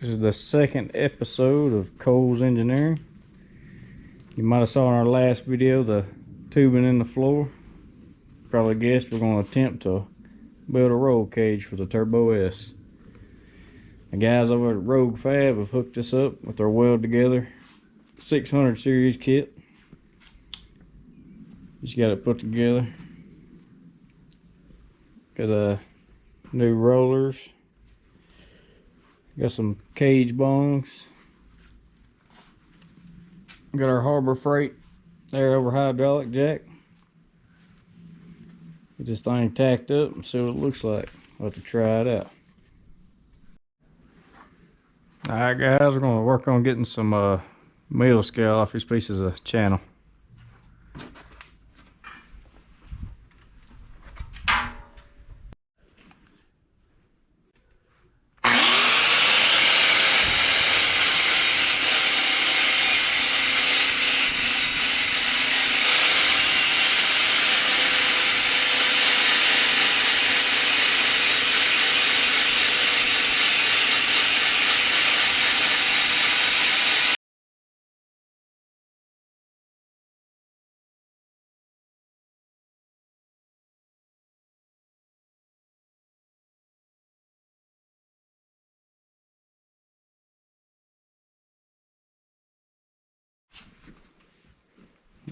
This is the second episode of Cole's Engineering. You might have saw in our last video the tubing in the floor. Probably guessed we're going to attempt to build a roll cage for the Turbo S. The guys over at Rogue Fab have hooked us up with their weld together 600 series kit. Just got it put together. Got new rollers. Got some cage bungs. Got our Harbor Freight air over hydraulic jack. Get this thing tacked up and see what it looks like. We'll have to try it out. Alright guys, we're going to work on getting some meal scale off these pieces of channel.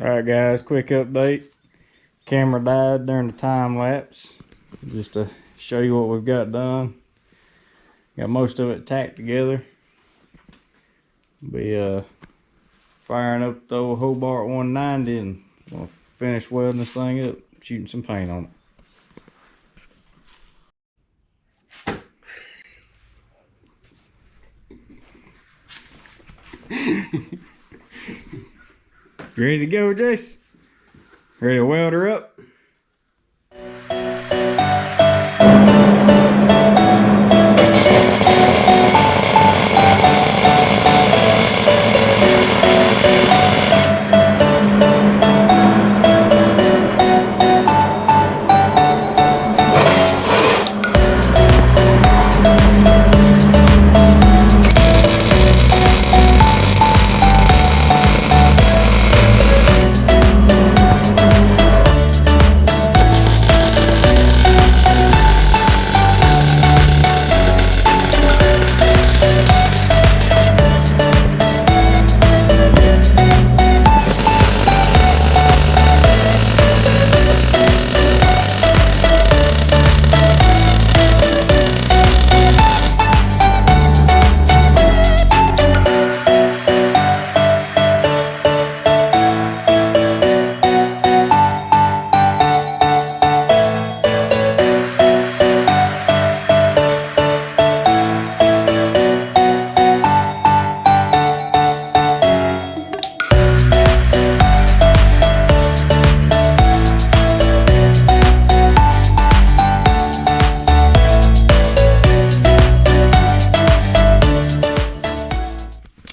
Alright guys, quick update. Camera died during the time lapse. Just to show you what we've got done. Got most of it tacked together. Be firing up the old Hobart 190 and gonna finish welding this thing up, shooting some paint on it. Ready to go, Jace? Ready to weld her up?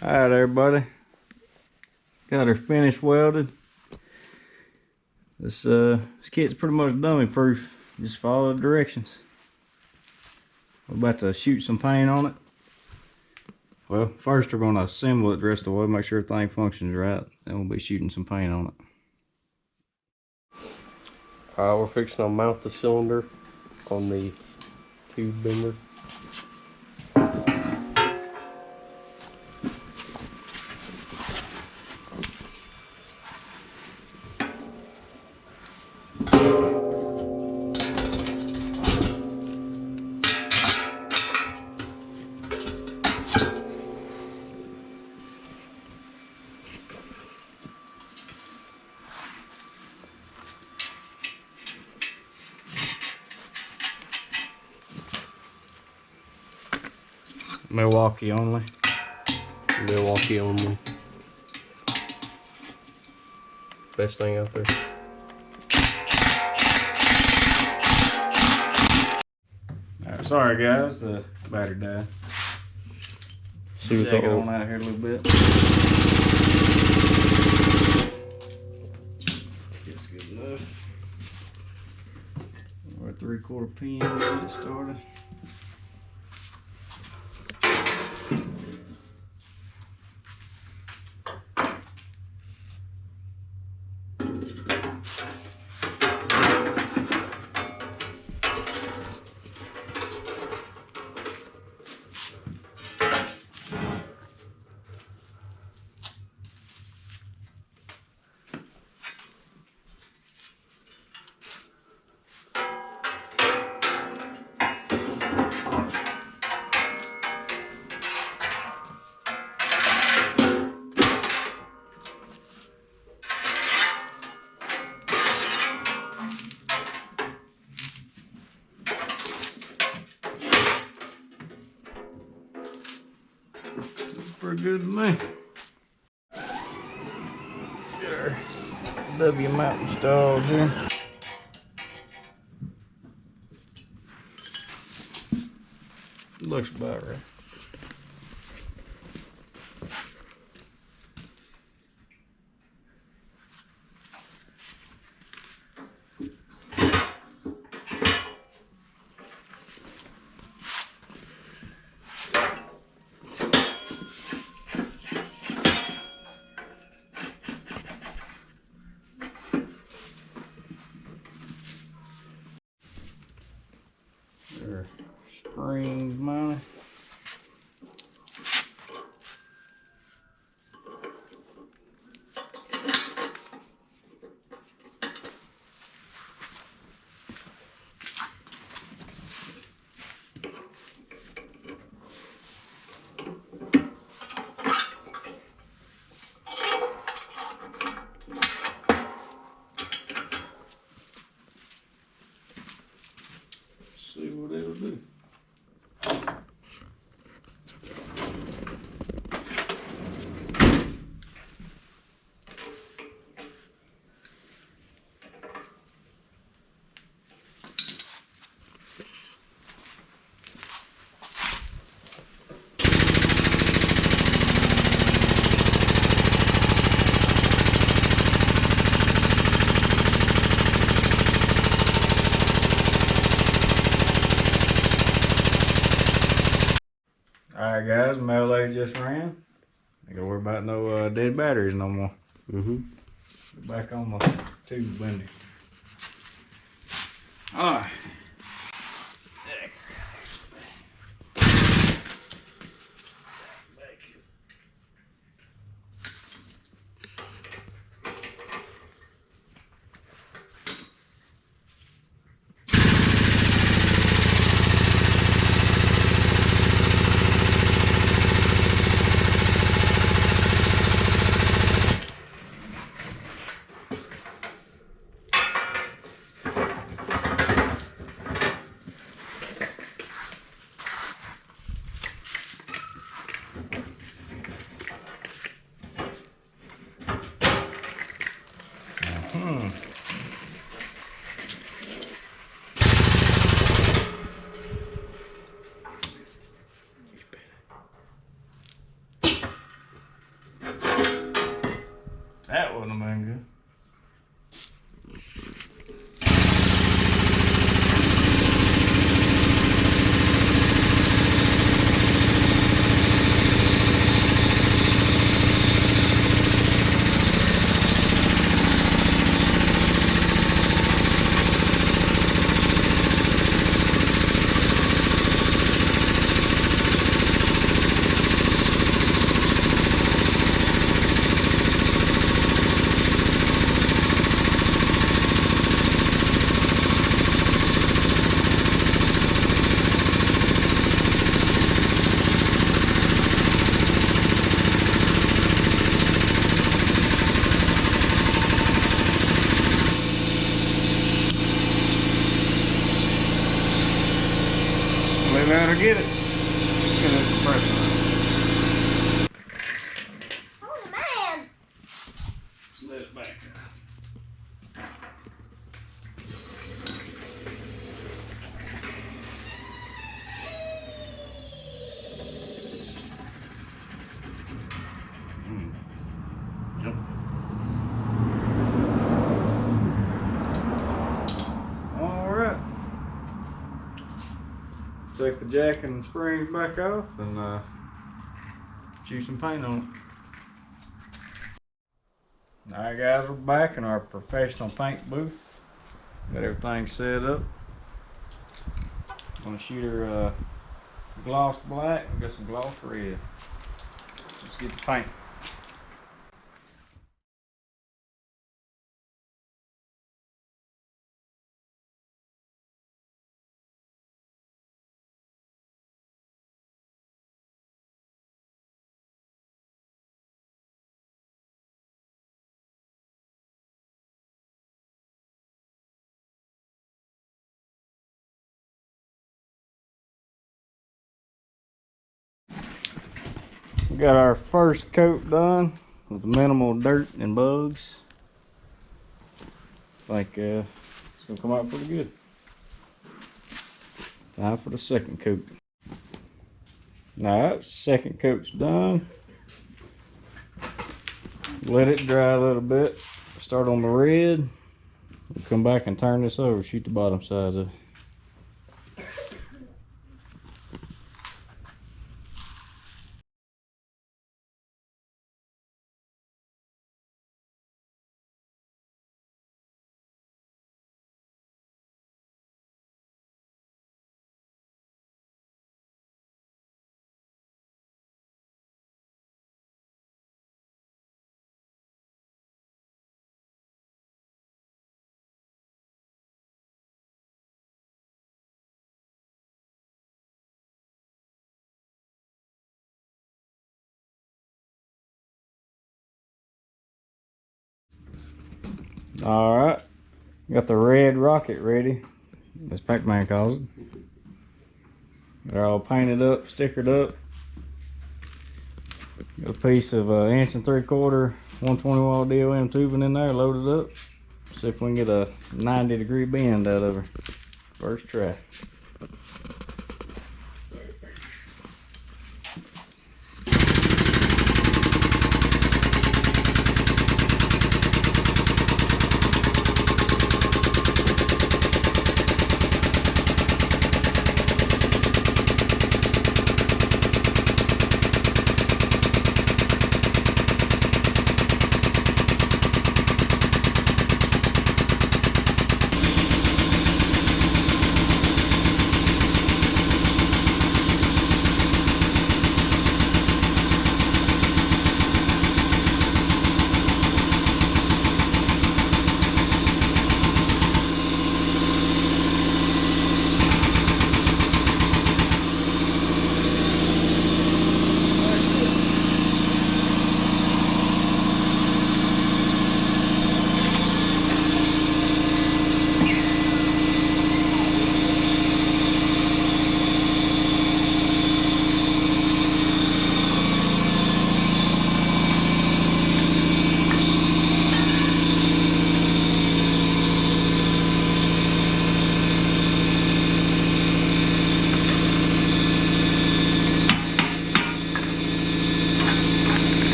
Alright everybody, got her finished welded. This kit's pretty much dummy proof. Just follow the directions. We're about to shoot some paint on it. Well, first we're going to assemble it the rest of the way, make sure everything functions right. Then we'll be shooting some paint on it. Alright, we're fixing to mount the cylinder on the tube bender. Milwaukee only. Milwaukee only. Best thing out there. Alright, sorry guys, the battery died. See what Jack it on out here a little bit. It's good enough. We're at 3/4 pin to get it started. pretty good to me. Get our W mount installed here. Looks about right. There are springs mounted. See what it'll do. Alright guys, mail lady just ran. Ain't gotta worry about no dead batteries no more. Back on my tube bender. Alright. That wouldn't have been good. We better get it. Get this compressor on. Oh man! Just let it back. Jump. Alright. Take the jack and springs back off and chew some paint on it. Alright guys, we're back in our professional paint booth. Got everything set up. Gonna shoot her gloss black and got some gloss red. Let's get the paint. We got our first coat done with minimal dirt and bugs. I think it's gonna come out pretty good. Time for the second coat. Alright, second coat's done. Let it dry a little bit. Start on the red. We'll come back and turn this over, shoot the bottom side of it. Alright, got the red rocket ready, as Pac-Man calls it. They're all painted up, stickered up. Got a piece of 1 3/4 120 watt DOM tubing in there, loaded up. See if we can get a 90-degree bend out of her. First try.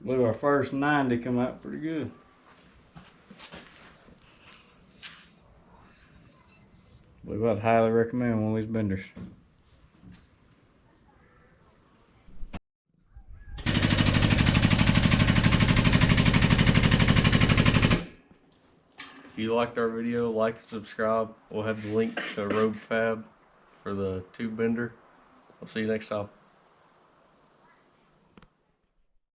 I believe our first 90 come out pretty good. I believe I'd highly recommend one of these benders. If you liked our video, like and subscribe. We'll have the link to Rogue Fab for the tube bender. I'll see you next time.